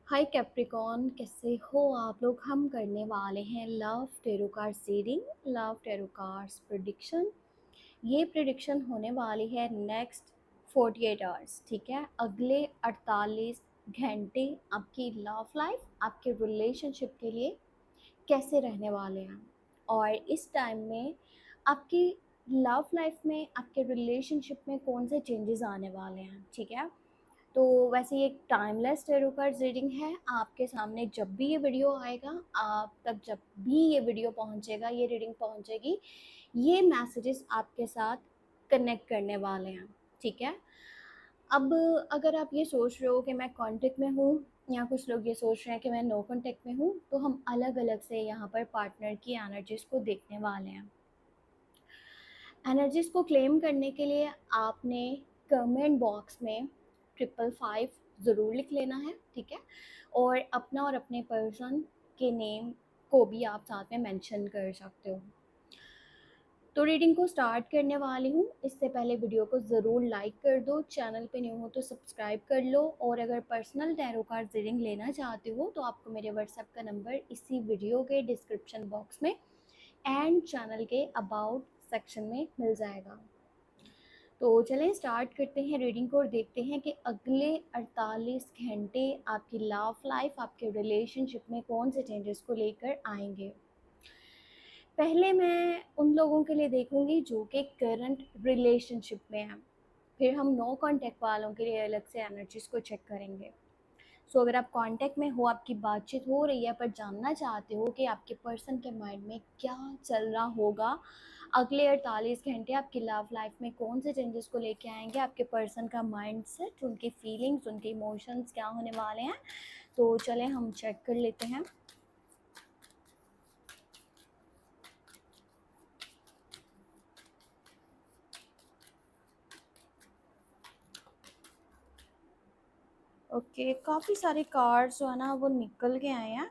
हाय Capricorn, कैसे हो आप लोग। हम करने वाले हैं love tarot cards reading, love tarot cards prediction. ये प्रिडिक्शन होने वाली है नेक्स्ट 48 आवर्स, ठीक है। अगले 48 घंटे आपकी लव लाइफ, आपके रिलेशनशिप के लिए कैसे रहने वाले हैं, और इस टाइम में आपकी लव लाइफ में, आपके रिलेशनशिप में कौन से चेंजेस आने वाले हैं, ठीक है। तो वैसे ये एक टाइमलेस टैरो कार्ड्स रीडिंग है। आपके सामने जब भी ये वीडियो आएगा, आप तक जब भी ये वीडियो पहुंचेगा, ये रीडिंग पहुंचेगी, ये मैसेजेस आपके साथ कनेक्ट करने वाले हैं, ठीक है। अब अगर आप ये सोच रहे हो कि मैं कांटेक्ट में हूँ, या कुछ लोग ये सोच रहे हैं कि मैं नो कांटेक्ट में हूँ, तो हम अलग अलग से यहाँ पर पार्टनर की एनर्जीज को देखने वाले हैं। एनर्जीज को क्लेम करने के लिए आपने कमेंट बॉक्स में 555 ज़रूर लिख लेना है, ठीक है। और अपना और अपने पर्सन के नेम को भी आप साथ में मेंशन कर सकते हो। तो रीडिंग को स्टार्ट करने वाली हूँ। इससे पहले वीडियो को ज़रूर लाइक कर दो, चैनल पे न्यू हो तो सब्सक्राइब कर लो, और अगर पर्सनल टैरो कार्ड रीडिंग लेना चाहते हो तो आपको मेरे व्हाट्सएप का नंबर इसी वीडियो के डिस्क्रिप्शन बॉक्स में एंड चैनल के अबाउट सेक्शन में मिल जाएगा। तो चलें स्टार्ट करते हैं रीडिंग को, और देखते हैं कि अगले 48 घंटे आपकी लव लाइफ, आपके रिलेशनशिप में कौन से चेंजेस को लेकर आएंगे। पहले मैं उन लोगों के लिए देखूंगी जो कि करंट रिलेशनशिप में हैं, फिर हम नो कांटेक्ट वालों के लिए अलग से एनर्जीज को चेक करेंगे। सो अगर आप कांटेक्ट में हो, आपकी बातचीत हो रही है, पर जानना चाहते हो कि आपके पर्सन के माइंड में क्या चल रहा होगा, अगले 48 घंटे आपकी लव लाइफ में कौन से चेंजेस को लेके आएंगे, आपके पर्सन का माइंड सेट, उनकी फीलिंग्स, उनके इमोशंस क्या होने वाले हैं, तो चलें हम चेक कर लेते हैं। ओके, काफ़ी सारे कार्ड्स जो है ना वो निकल के आए हैं,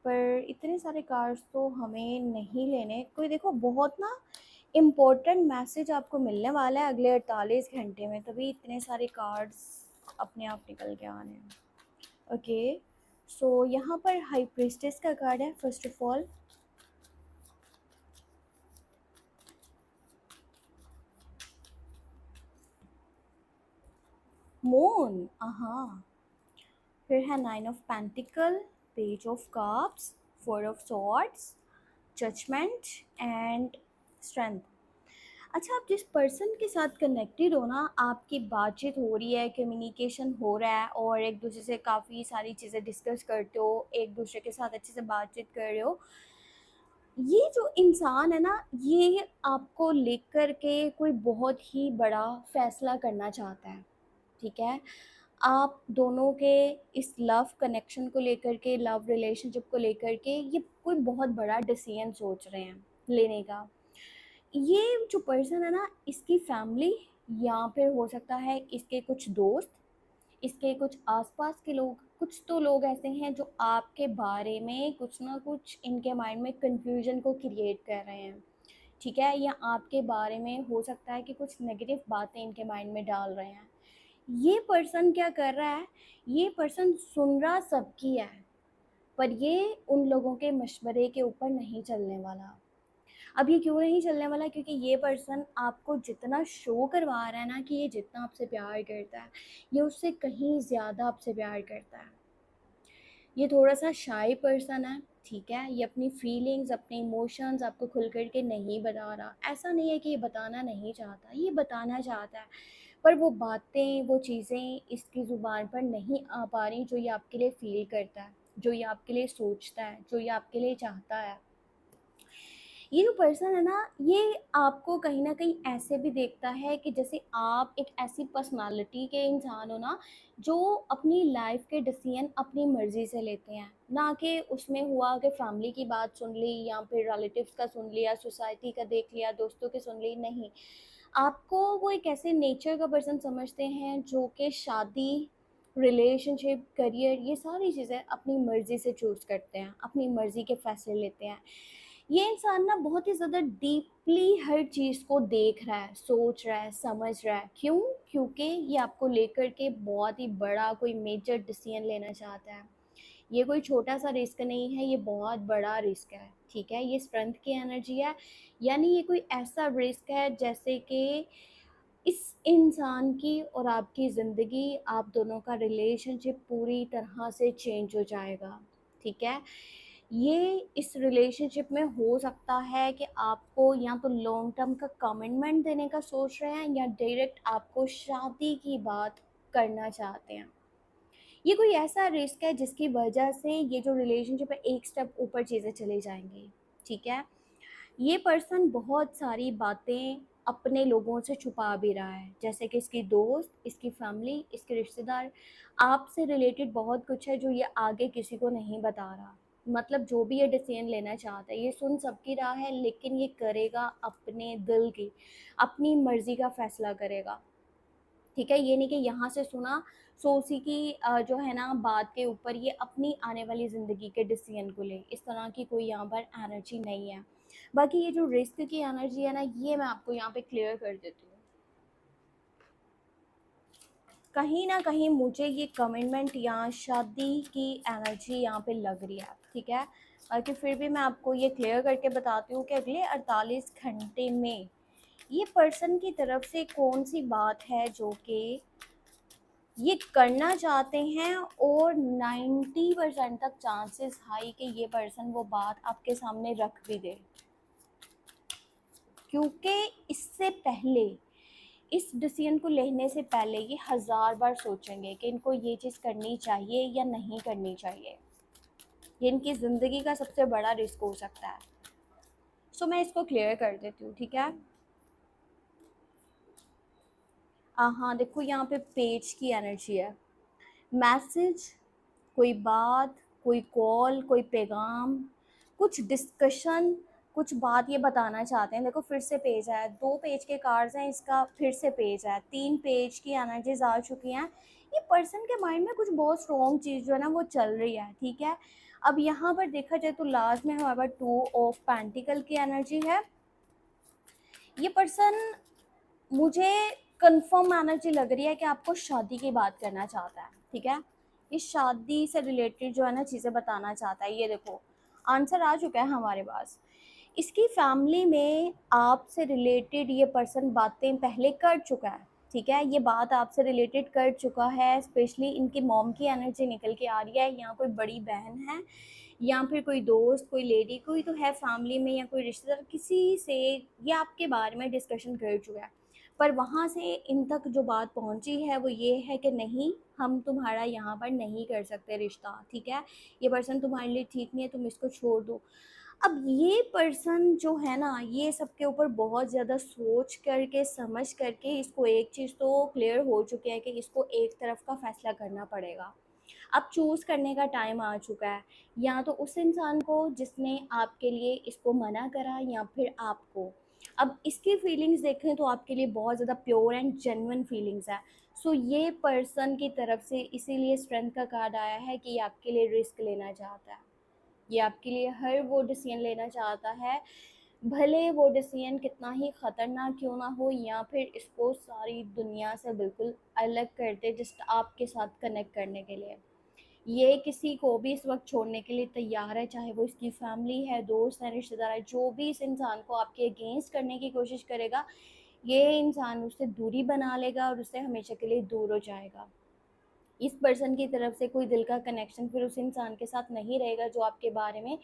पर इतने सारे कार्ड्स तो हमें नहीं लेने। कोई देखो बहुत ना इम्पोर्टेंट मैसेज आपको मिलने वाला है अगले 48 घंटे में, तभी इतने सारे कार्ड्स अपने आप निकल के आने हैं। ओके, सो यहाँ पर हाई प्रीस्टेस का कार्ड है फर्स्ट ऑफ ऑल। मून, हाँ। फिर है 9 of pentacle, page of cups, 4 of swords, judgement and strength. अच्छा, आप जिस पर्सन के साथ कनेक्टेड हो ना, आपकी बातचीत हो रही है, कम्युनिकेशन हो रहा है, और एक दूसरे से काफ़ी सारी चीज़ें डिस्कस करते हो, एक दूसरे के साथ अच्छे से बातचीत कर रहे हो, ये जो इंसान है ना, ये आपको लेकर के कोई बहुत ही बड़ा फैसला करना चाहता है, ठीक है। आप दोनों के इस लव कनेक्शन को लेकर के, लव रिलेशनशिप को लेकर के, ये कोई बहुत बड़ा डिसीजन सोच रहे हैं लेने का। ये जो पर्सन है ना, इसकी फैमिली, या फिर हो सकता है इसके कुछ दोस्त, इसके कुछ आसपास के लोग, कुछ तो लोग ऐसे हैं जो आपके बारे में कुछ ना कुछ इनके माइंड में कंफ्यूजन को क्रिएट कर रहे हैं, ठीक है। या आपके बारे में हो सकता है कि कुछ नेगेटिव बातें इनके माइंड में डाल रहे हैं। ये पर्सन क्या कर रहा है, ये पर्सन सुन रहा सबकी है, पर ये उन लोगों के मशवरे के ऊपर नहीं चलने वाला। अब ये क्यों नहीं चलने वाला, क्योंकि ये पर्सन आपको जितना शो करवा रहा है ना कि ये जितना आपसे प्यार करता है, ये उससे कहीं ज़्यादा आपसे प्यार करता है। ये थोड़ा सा शाय पर्सन है, ठीक है। ये अपनी फीलिंग्स, अपने इमोशंस आपको खुल कर के नहीं बता रहा। ऐसा नहीं है कि ये बताना नहीं चाहता, ये बताना चाहता है, पर वो बातें, वो चीज़ें इसकी ज़ुबान पर नहीं आ पा रही जो ये आपके लिए फ़ील करता है, जो ये आपके लिए सोचता है, जो ये आपके लिए चाहता है। ये जो पर्सन है ना, ये आपको कहीं न कहीं ऐसे भी देखता है कि जैसे आप एक ऐसी पर्सनैलिटी के इंसान हो ना, जो अपनी लाइफ़ के डिसीज़न अपनी मर्ज़ी से लेते हैं। ना कि उसमें हुआ कि फैमिली की बात सुन ली, या फिर रिलेटिव्स का सुन लिया, सोसाइटी का देख लिया, दोस्तों की सुन ली, नहीं। आपको वो एक ऐसे नेचर का पर्सन समझते हैं जो कि शादी, रिलेशनशिप, करियर, ये सारी चीज़ें अपनी मर्ज़ी से चूज़ करते हैं, अपनी मर्ज़ी के फ़ैसले लेते हैं। ये इंसान ना बहुत ही ज़्यादा डीपली हर चीज़ को देख रहा है, सोच रहा है, समझ रहा है। क्यों? क्योंकि ये आपको लेकर के बहुत ही बड़ा कोई मेजर डिसीजन लेना चाहता है। ये कोई छोटा सा रिस्क नहीं है, ये बहुत बड़ा रिस्क है, ठीक है। ये स्ट्रेंथ की एनर्जी है, यानी ये कोई ऐसा रिस्क है जैसे कि इस इंसान की और आपकी ज़िंदगी, आप दोनों का रिलेशनशिप पूरी तरह से चेंज हो जाएगा, ठीक है। ये इस रिलेशनशिप में हो सकता है कि आपको या तो लॉन्ग टर्म का कमिटमेंट देने का सोच रहे हैं या डायरेक्ट आपको शादी की बात करना चाहते हैं। ये कोई ऐसा रिस्क है जिसकी वजह से ये जो रिलेशनशिप है एक स्टेप ऊपर चीज़ें चली जाएंगी, ठीक है। ये पर्सन बहुत सारी बातें अपने लोगों से छुपा भी रहा है, जैसे कि इसकी दोस्त, इसकी फैमिली, इसके रिश्तेदार, आपसे रिलेटेड बहुत कुछ है जो ये आगे किसी को नहीं बता रहा। मतलब जो भी ये डिसीजन लेना चाहता है ये सुन सबकी रहा है, लेकिन ये करेगा अपने दिल की, अपनी मर्जी का फैसला करेगा, ठीक है। ये नहीं कि यहाँ से सुना सो उसी की जो है ना बात के ऊपर ये अपनी आने वाली ज़िंदगी के डिसीजन को ले, इस तरह की कोई यहाँ पर एनर्जी नहीं है। बाकी ये जो रिस्क की एनर्जी है ना, ये मैं आपको यहाँ पे क्लियर कर देती हूँ। कहीं ना कहीं मुझे ये कमिटमेंट या शादी की एनर्जी यहाँ पे लग रही है, ठीक है। बाकी फिर भी मैं आपको ये क्लियर करके बताती हूँ कि अगले 48 घंटे में ये पर्सन की तरफ से कौन सी बात है जो कि ये करना चाहते हैं, और 90% तक चांसेस हाई कि ये पर्सन वो बात आपके सामने रख भी दे, क्योंकि इससे पहले, इस डिसीजन को लेने से पहले ये 1000 बार सोचेंगे कि इनको ये चीज़ करनी चाहिए या नहीं करनी चाहिए। ये इनकी ज़िंदगी का सबसे बड़ा रिस्क हो सकता है। सो मैं इसको क्लियर कर देती हूँ, ठीक है। हाँ देखो, यहाँ पे पेज की एनर्जी है। मैसेज, कोई बात, कोई कॉल, कोई पैगाम, कुछ डिस्कशन, कुछ बात ये बताना चाहते हैं। देखो फिर से पेज है, 2 पेज के कार्ड्स हैं, इसका फिर से पेज है, 3 पेज की एनर्जीज आ चुकी हैं। ये पर्सन के माइंड में कुछ बहुत स्ट्रॉन्ग चीज़ जो है ना वो चल रही है, ठीक है। अब यहाँ पर देखा जाए तो लास्ट में हमारे पास 2 ऑफ पेंटिकल की एनर्जी है। ये पर्सन, मुझे कंफर्म एनर्जी लग रही है कि आपको शादी की बात करना चाहता है, ठीक है। ये शादी से रिलेटेड जो है ना चीज़ें बताना चाहता है। ये देखो आंसर आ चुका है हमारे पास। इसकी फैमिली में आपसे रिलेटेड ये पर्सन बातें पहले कर चुका है, ठीक है। ये बात आपसे रिलेटेड कर चुका है, स्पेशली इनकी मॉम की एनर्जी निकल के आ रही है। यहाँ कोई बड़ी बहन है या फिर कोई दोस्त, कोई लेडी, कोई तो है फैमिली में या कोई रिश्तेदार, किसी से ये आपके बारे में डिस्कशन कर चुका है। पर वहाँ से इन तक जो बात पहुँची है वो ये है कि नहीं, हम तुम्हारा यहाँ पर नहीं कर सकते रिश्ता, ठीक है। ये पर्सन तुम्हारे लिए ठीक नहीं है, तुम इसको छोड़ दो। अब ये पर्सन जो है ना, ये सबके ऊपर बहुत ज़्यादा सोच करके, समझ करके, इसको एक चीज़ तो क्लियर हो चुकी है कि इसको एक तरफ का फ़ैसला करना पड़ेगा। अब चूज़ करने का टाइम आ चुका है, या तो उस इंसान को जिसने आपके लिए इसको मना करा, या फिर आपको। अब इसकी फीलिंग्स देखें तो आपके लिए बहुत ज़्यादा प्योर एंड जेन्युइन फीलिंग्स है। सो ये पर्सन की तरफ से इसीलिए स्ट्रेंथ का कार्ड आया है कि ये आपके लिए रिस्क लेना चाहता है। ये आपके लिए हर वो डिसीजन लेना चाहता है, भले वो डिसीजन कितना ही ख़तरनाक क्यों ना हो, या फिर इसको सारी दुनिया से बिल्कुल अलग कर दे जस्ट आपके साथ कनेक्ट करने के लिए। ये किसी को भी इस वक्त छोड़ने के लिए तैयार है, चाहे वो इसकी फैमिली है, दोस्त है, रिश्तेदार है। जो भी इस इंसान को आपके अगेंस्ट करने की कोशिश करेगा, ये इंसान उससे दूरी बना लेगा और उससे हमेशा के लिए दूर हो जाएगा। इस पर्सन की तरफ से कोई दिल का कनेक्शन फिर उस इंसान के साथ नहीं रहेगा जो आपके बारे में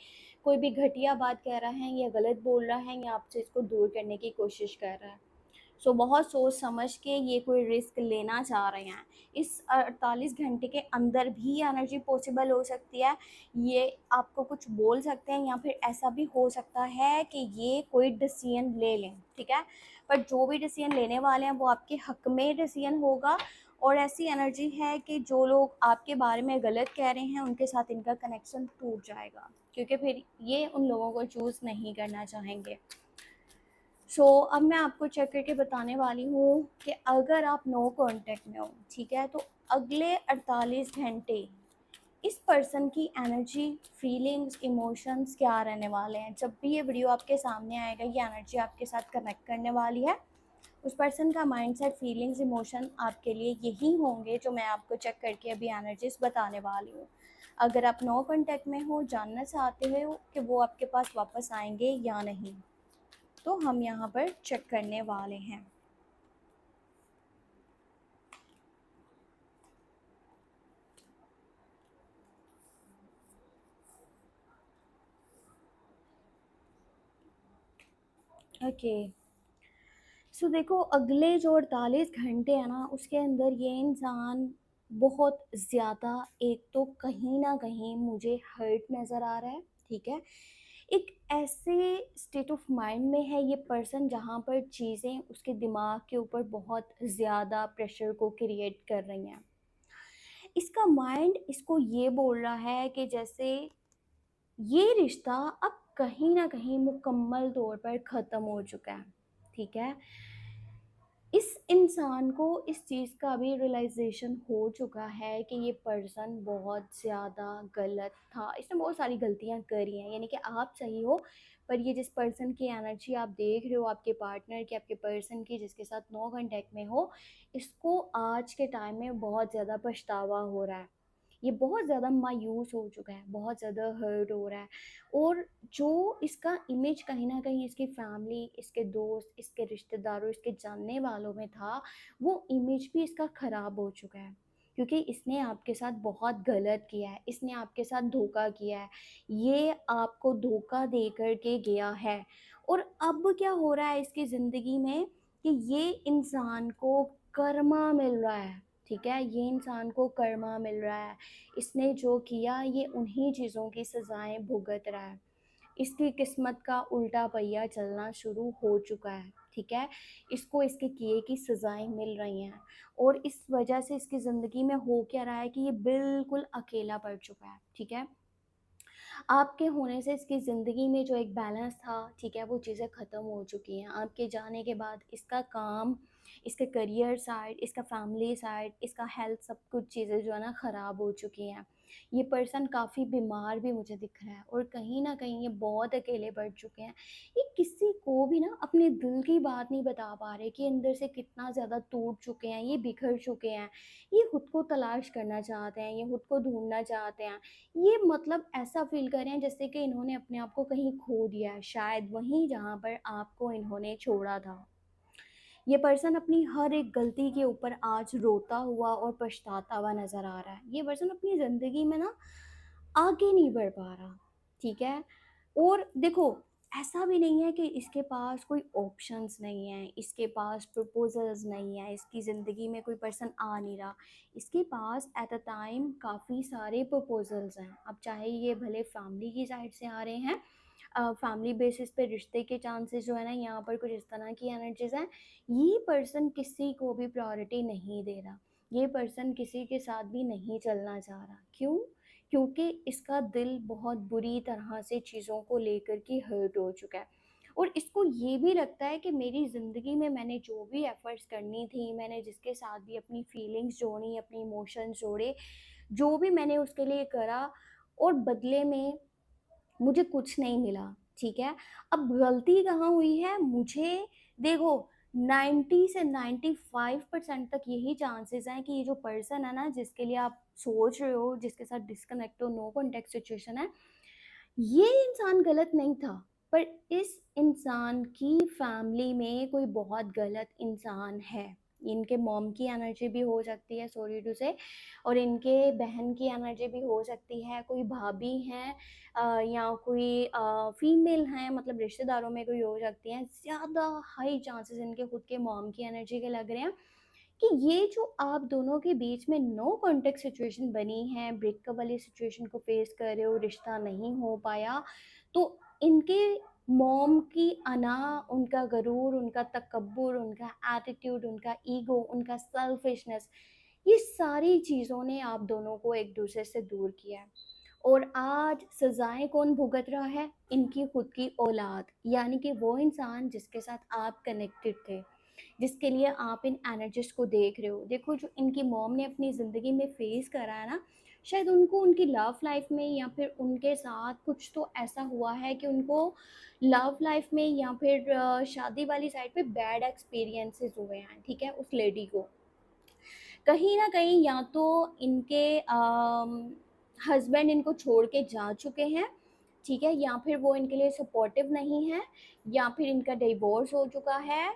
कोई भी घटिया बात कह रहा है या गलत बोल रहा है या आपसे इसको दूर करने की कोशिश कर रहा है। सो बहुत सोच समझ के ये कोई रिस्क लेना चाह रहे हैं। इस 48 घंटे के अंदर भी एनर्जी पॉसिबल हो सकती है। ये आपको कुछ बोल सकते हैं, या फिर ऐसा भी हो सकता है कि ये कोई डिसीजन ले लें, ठीक है। पर जो भी डिसीजन लेने वाले हैं वो आपके हक में डिसीजन होगा। और ऐसी एनर्जी है कि जो लोग आपके बारे में गलत कह रहे हैं उनके साथ इनका कनेक्शन टूट जाएगा, क्योंकि फिर ये उन लोगों को चूज़ नहीं करना चाहेंगे। अब मैं आपको चेक करके बताने वाली हूँ कि अगर आप नो कांटेक्ट में हो, ठीक है, तो अगले 48 घंटे इस पर्सन की एनर्जी, फीलिंग्स, इमोशंस क्या रहने वाले हैं। जब भी ये वीडियो आपके सामने आएगा, ये एनर्जी आपके साथ कनेक्ट करने वाली है। उस पर्सन का माइंडसेट, फीलिंग्स, इमोशन आपके लिए यही होंगे जो मैं आपको चेक करके अभी एनर्जीज बताने वाली हूँ। अगर आप नो कांटेक्ट में हो, जानना चाहते हो कि वो आपके पास वापस आएंगे या नहीं, तो हम यहाँ पर चेक करने वाले हैं। ओके, सो देखो, अगले जो 48 घंटे हैं ना, उसके अंदर ये इंसान बहुत ज़्यादा, एक तो कहीं ना कहीं मुझे हर्ट नज़र आ रहा है, ठीक है। एक ऐसे स्टेट ऑफ माइंड में है ये पर्सन जहाँ पर चीज़ें उसके दिमाग के ऊपर बहुत ज़्यादा प्रेशर को क्रिएट कर रही हैं। इसका माइंड इसको ये बोल रहा है कि जैसे ये रिश्ता अब कहीं ना कहीं मुकम्मल तौर पर ख़त्म हो चुका है, ठीक है। इस इंसान को इस चीज़ का भी रियलाइजेशन हो चुका है कि ये पर्सन बहुत ज़्यादा गलत था, इसने बहुत सारी गलतियां करी हैं, यानी कि आप सही हो, पर ये जिस पर्सन की एनर्जी आप देख रहे हो, आपके पार्टनर की, आपके पर्सन की जिसके साथ नो कांटेक्ट में हो, इसको आज के टाइम में बहुत ज़्यादा पछतावा हो रहा है। ये बहुत ज़्यादा मायूस हो चुका है, बहुत ज़्यादा हर्ट हो रहा है। और जो इसका इमेज कहीं ना कहीं इसकी फैमिली, इसके दोस्त, इसके रिश्तेदारों, इसके जानने वालों में था, वो इमेज भी इसका ख़राब हो चुका है, क्योंकि इसने आपके साथ बहुत गलत किया है, इसने आपके साथ धोखा किया है, ये आपको धोखा दे कर के गया है। और अब क्या हो रहा है इसकी ज़िंदगी में कि ये इंसान को कर्मा मिल रहा है, ठीक है। ये इंसान को कर्मा मिल रहा है, इसने जो किया ये उन्हीं चीज़ों की सज़ाएं भुगत रहा है। इसकी किस्मत का उल्टा पहिया चलना शुरू हो चुका है, ठीक है। इसको इसके किए की सज़ाएं मिल रही हैं, और इस वजह से इसकी ज़िंदगी में हो क्या रहा है कि ये बिल्कुल अकेला पड़ चुका है, ठीक है। आपके होने से इसकी ज़िंदगी में जो एक बैलेंस था, ठीक है, वो चीज़ें ख़त्म हो चुकी हैं। आपके जाने के बाद इसका काम, इसके करियर साइड, इसका फैमिली साइड, इसका हेल्थ, सब कुछ चीज़ें जो है ना ख़राब हो चुकी हैं। ये पर्सन काफ़ी बीमार भी मुझे दिख रहा है, और कहीं न कहीं ये बहुत अकेले पड़ चुके हैं। ये किसी को भी ना अपने दिल की बात नहीं बता पा रहे कि अंदर से कितना ज़्यादा टूट चुके हैं, ये बिखर चुके हैं। ये खुद को तलाश करना चाहते हैं, ये खुद को ढूँढना चाहते हैं। ये मतलब ऐसा फ़ील कर रहे हैं जैसे कि इन्होंने अपने आप को कहीं खो दिया है, शायद वहीं जहाँ पर आपको इन्होंने छोड़ा था। ये पर्सन अपनी हर एक गलती के ऊपर आज रोता हुआ और पछताता हुआ नज़र आ रहा है। ये पर्सन अपनी ज़िंदगी में ना आगे नहीं बढ़ पा रहा, ठीक है। और देखो, ऐसा भी नहीं है कि इसके पास कोई ऑप्शंस नहीं है, इसके पास प्रपोजल्स नहीं है, इसकी ज़िंदगी में कोई पर्सन आ नहीं रहा। इसके पास एट अ टाइम काफ़ी सारे प्रपोजल्स हैं। अब चाहे ये भले फैमिली की साइड से आ रहे हैं, फैमिली बेसिस पे रिश्ते के चांसेस जो है ना, यहाँ पर कुछ इस तरह की एनर्जीज हैं। ये पर्सन किसी को भी प्रायोरिटी नहीं दे रहा, ये पर्सन किसी के साथ भी नहीं चलना चाह रहा। क्यों? क्योंकि इसका दिल बहुत बुरी तरह से चीज़ों को लेकर के हर्ट हो चुका है, और इसको ये भी लगता है कि मेरी ज़िंदगी में मैंने जो भी एफ़र्ट्स करनी थी, मैंने जिसके साथ भी अपनी फीलिंग्स जोड़ी, अपने इमोशंस जोड़े, जो भी मैंने उसके लिए करा, और बदले में मुझे कुछ नहीं मिला, ठीक है। अब गलती कहाँ हुई है मुझे, देखो, 90 से 95% तक यही चांसेस हैं कि ये जो पर्सन है ना, जिसके लिए आप सोच रहे हो, जिसके साथ डिस्कनेक्ट हो, नो कॉन्टेक्ट सिचुएशन है, ये इंसान गलत नहीं था। पर इस इंसान की फैमिली में कोई बहुत गलत इंसान है। इनके मॉम की एनर्जी भी हो सकती है, सॉरी टू से, और इनके बहन की एनर्जी भी हो सकती है, कोई भाभी हैं, या कोई फीमेल हैं, मतलब रिश्तेदारों में कोई हो सकती हैं। ज़्यादा हाई चांसेस इनके खुद के मॉम की एनर्जी के लग रहे हैं कि ये जो आप दोनों के बीच में नो कॉन्टेक्ट सिचुएशन बनी है, ब्रेकअप वाली सिचुएशन को फेस कर रहे हो, रिश्ता नहीं हो पाया, तो इनके मॉम की अना, उनका गरूर, उनका तकब्बुर, उनका एटीट्यूड, उनका ईगो, उनका सेल्फिशनेस, ये सारी चीज़ों ने आप दोनों को एक दूसरे से दूर किया है। और आज सज़ाएं कौन भुगत रहा है? इनकी खुद की औलाद, यानी कि वो इंसान जिसके साथ आप कनेक्टेड थे। जिसके लिए आप इन एनर्जीज को देख रहे हो। देखो जो इनकी मॉम ने अपनी ज़िंदगी में फेस करा है ना, शायद उनको उनकी लव लाइफ में या फिर उनके साथ कुछ तो ऐसा हुआ है कि उनको लव लाइफ में या फिर शादी वाली साइड पे बैड एक्सपीरियंसेस हुए हैं, ठीक है, उस लेडी को कहीं ना कहीं। या तो इनके हस्बैंड इनको छोड़ के जा चुके हैं, ठीक है, या फिर वो इनके लिए सपोर्टिव नहीं है, या फिर इनका डिवोर्स हो चुका है,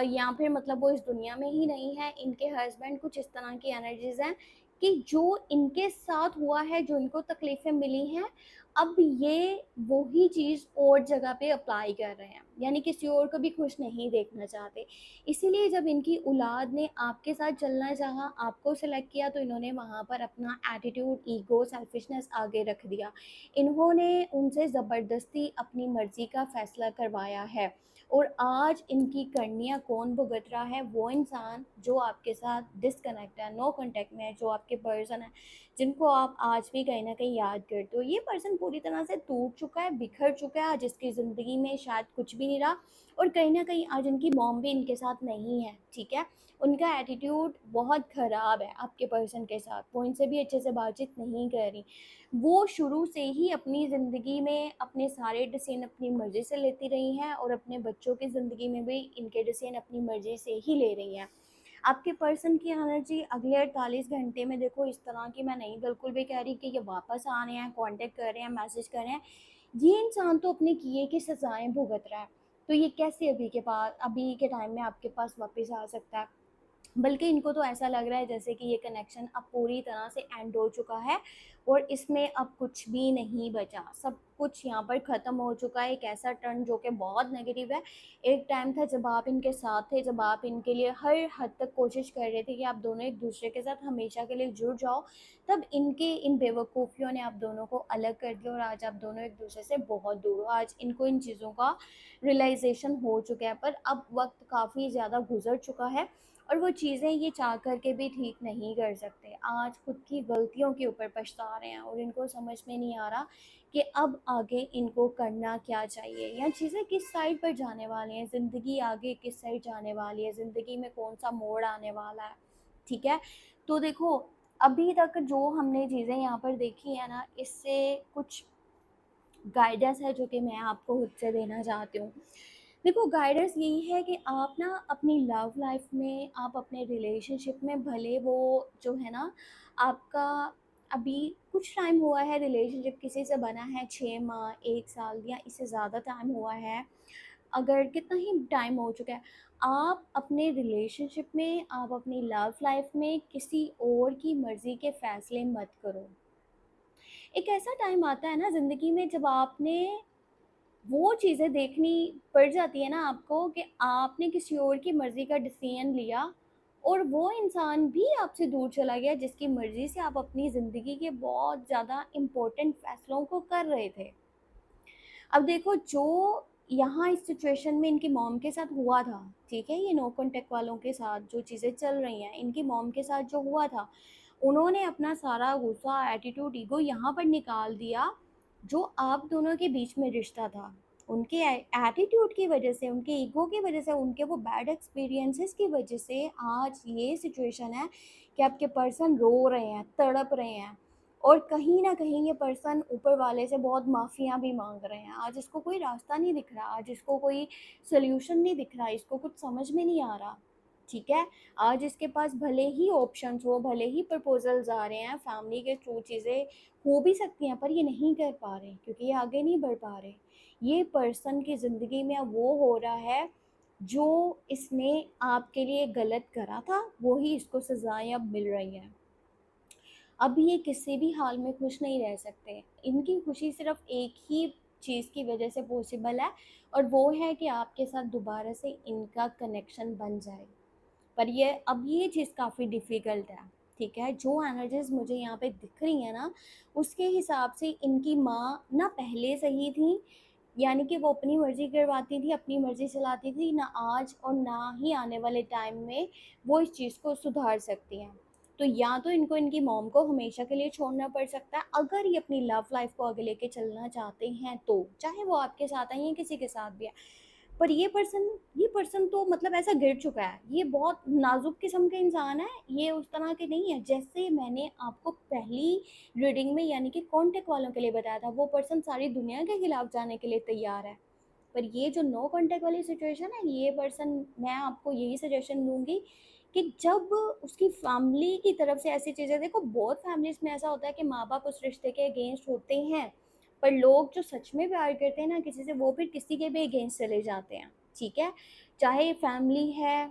या फिर मतलब वो इस दुनिया में ही नहीं है। इनके हस्बैंड कुछ इस तरह की एनर्जीज हैं कि जो इनके साथ हुआ है, जो इनको तकलीफ़ें मिली हैं, अब ये वही चीज़ और जगह पे अप्लाई कर रहे हैं, यानी किसी और को भी खुश नहीं देखना चाहते। इसीलिए जब इनकी औलाद ने आपके साथ चलना चाहा, आपको सेलेक्ट किया, तो इन्होंने वहाँ पर अपना एटीट्यूड, ईगो, सेल्फिशनेस आगे रख दिया। इन्होंने उनसे ज़बरदस्ती अपनी मर्ज़ी का फ़ैसला करवाया है, और आज इनकी करनियाँ कौन भुगत रहा है? वो इंसान जो आपके साथ डिसकनेक्ट है, नो कॉन्टैक्ट में है, जो आपके पर्सन है, जिनको आप आज भी कहीं न कहीं याद करते हो। ये पर्सन पूरी तरह से टूट चुका है, बिखर चुका है, आज इसकी ज़िंदगी में शायद कुछ भी नहीं रहा, और कहीं न कहीं आज इनकी मॉम भी इनके साथ नहीं है, ठीक है? उनका एटीट्यूड बहुत ख़राब है आपके पर्सन के साथ, वो इनसे भी अच्छे से बातचीत नहीं कर रही। वो शुरू से ही अपनी ज़िंदगी में अपने सारे डिसीज़न अपनी मर्ज़ी से लेती रही हैं, और अपने बच्चों की ज़िंदगी में भी इनके डिसीज़न अपनी मर्ज़ी से ही ले रही हैं। आपके पर्सन की एनर्जी अगले 48 घंटे में देखो इस तरह की मैं नहीं बिल्कुल भी कह रही कि ये वापस आ रहे हैं, कॉन्टैक्ट कर रहे हैं, मैसेज कर रहे हैं। ये इंसान तो अपने किए की सज़ाएँ भुगत रहा है, तो ये कैसे अभी के टाइम में आपके पास वापस आ सकता है? बल्कि इनको तो ऐसा लग रहा है जैसे कि ये कनेक्शन अब पूरी तरह से एंड हो चुका है, और इसमें अब कुछ भी नहीं बचा, सब कुछ यहाँ पर ख़त्म हो चुका है। एक ऐसा टर्न जो कि बहुत नेगेटिव है। एक टाइम था जब आप इनके साथ थे, जब आप इनके लिए हर हद तक कोशिश कर रहे थे कि आप दोनों एक दूसरे के साथ हमेशा के लिए जुड़ जाओ, तब इनके इन बेवकूफ़ियों ने आप दोनों को अलग कर दिया, और आज आप दोनों एक दूसरे से बहुत दूर हो। आज इनको इन चीज़ों का रियलाइजेशन हो चुका है, पर अब वक्त काफ़ी ज़्यादा गुजर चुका है, और वो चीज़ें ये चाह कर के भी ठीक नहीं कर सकते। आज खुद की गलतियों के ऊपर पछता रहे हैं, और इनको समझ में नहीं आ रहा कि अब आगे इनको करना क्या चाहिए, या चीज़ें किस साइड पर जाने वाली हैं, ज़िंदगी आगे किस साइड जाने वाली है, ज़िंदगी में कौन सा मोड़ आने वाला है, ठीक है? तो देखो, अभी तक जो हमने चीज़ें यहाँ पर देखी है ना, इससे कुछ गाइडेंस है जो कि मैं आपको खुद से देना चाहती हूँ। देखो, गाइडेंस यही है कि आप ना अपनी लव लाइफ में, आप अपने रिलेशनशिप में, भले वो जो है ना आपका अभी कुछ टाइम हुआ है, रिलेशनशिप किसी से बना है 6 माह, 1 साल, या इससे ज़्यादा टाइम हुआ है, अगर कितना ही टाइम हो चुका है, आप अपने रिलेशनशिप में, आप अपनी लव लाइफ में किसी और की मर्ज़ी के फ़ैसले मत करो। एक ऐसा टाइम आता है ना ज़िंदगी में जब आपने वो चीज़ें देखनी पड़ जाती है ना आपको, कि आपने किसी और की मर्ज़ी का डिसीजन लिया, और वो इंसान भी आपसे दूर चला गया जिसकी मर्ज़ी से आप अपनी ज़िंदगी के बहुत ज़्यादा इम्पोर्टेंट फ़ैसलों को कर रहे थे। अब देखो, जो यहाँ इस सिचुएशन में इनकी मॉम के साथ हुआ था, ठीक है, ये नो कॉन्टैक्ट वालों के साथ जो चीज़ें चल रही हैं, इनकी मॉम के साथ जो हुआ था, उन्होंने अपना सारा गुस्सा, एटीट्यूड, ईगो यहाँ पर निकाल दिया। जो आप दोनों के बीच में रिश्ता था, उनके एटीट्यूड की वजह से, उनके ईगो की वजह से, उनके वो बैड एक्सपीरियंसेस की वजह से आज ये सिचुएशन है कि आपके पर्सन रो रहे हैं, तड़प रहे हैं, और कहीं न कहीं ये पर्सन ऊपर वाले से बहुत माफ़ियाँ भी माँग रहे हैं। आज इसको कोई रास्ता नहीं दिख रहा, आज इसको कोई सॉल्यूशन नहीं दिख रहा, इसको कुछ समझ में नहीं आ रहा, ठीक है? आज इसके पास भले ही ऑप्शंस हो, भले ही प्रपोज़ल्स आ रहे हैं, फैमिली के थ्रू चीज़ें हो भी सकती हैं, पर ये नहीं कर पा रहे क्योंकि ये आगे नहीं बढ़ पा रहे। ये पर्सन की ज़िंदगी में अब वो हो रहा है, जो इसने आपके लिए गलत करा था, वो ही इसको सज़ाएँ अब मिल रही हैं। अब ये किसी भी हाल में खुश नहीं रह सकते। इनकी खुशी सिर्फ़ एक ही चीज़ की वजह से पॉसिबल है, और वो है कि आपके साथ दोबारा से इनका कनेक्शन बन जाए। पर ये चीज़ काफ़ी डिफ़िकल्ट है, ठीक है? जो एनर्जीज़ मुझे यहाँ पे दिख रही हैं ना, उसके हिसाब से इनकी माँ ना पहले सही थी, यानी कि वो अपनी मर्ज़ी करवाती थी, अपनी मर्ज़ी चलाती थी, ना आज और ना ही आने वाले टाइम में वो इस चीज़ को सुधार सकती हैं। तो या तो इनको इनकी मॉम को हमेशा के लिए छोड़ना पड़ सकता है, अगर ये अपनी लव लाइफ़ को आगे लेके चलना चाहते हैं तो, चाहे वो आपके साथ है या किसी के साथ भी है। पर ये पर्सन तो मतलब ऐसा गिर चुका है, ये बहुत नाजुक किस्म का इंसान है, ये उस तरह के नहीं है। जैसे मैंने आपको पहली रीडिंग में यानी कि कॉन्टेक्ट वालों के लिए बताया था, वो पर्सन सारी दुनिया के खिलाफ जाने के लिए तैयार है। पर ये जो नो कॉन्टेक्ट वाली सिचुएशन है, ये पर्सन, मैं आपको यही सजेशन दूंगी कि जब उसकी फैमिली की तरफ से ऐसी चीज़ें, देखो बहुत फैमिलीज में ऐसा होता है कि माँ बाप उस रिश्ते के अगेंस्ट होते हैं, पर लोग जो सच में प्यार करते हैं ना किसी से, वो फिर किसी के भी अगेंस्ट चले जाते हैं। ठीक है, चाहे फैमिली है,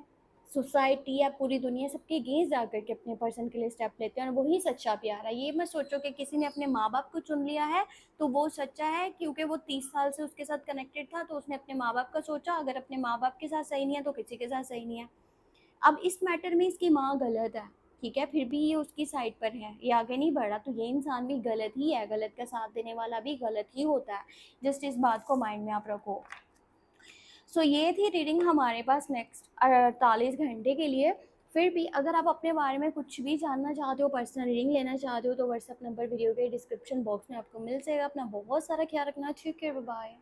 सोसाइटी या पूरी दुनिया, सबके अगेंस्ट जा करके अपने पर्सन के लिए स्टेप लेते हैं, और वही सच्चा प्यार है। ये मत सोचो कि किसी ने अपने माँ बाप को चुन लिया है तो वो सच्चा है, क्योंकि वो 30 साल से उसके साथ कनेक्टेड था तो उसने अपने माँ बाप का सोचा, अगर अपने माँ बाप के साथ सही नहीं है तो किसी के साथ सही नहीं है। अब इस मैटर में इसकी माँ गलत है, ठीक है, फिर भी ये उसकी साइड पर है, ये आगे नहीं बढ़ा, तो ये इंसान भी गलत ही है, गलत का साथ देने वाला भी गलत ही होता है। जस्ट इस बात को माइंड में आप रखो। सो ये थी रीडिंग हमारे पास नेक्स्ट 48 घंटे के लिए। फिर भी अगर आप अपने बारे में कुछ भी जानना चाहते हो, पर्सनल रीडिंग लेना चाहते हो, तो व्हाट्सअप नंबर वीडियो के डिस्क्रिप्शन बॉक्स में आपको मिल जाएगा। अपना बहुत सारा ख्याल रखना, ठीक है, बाय।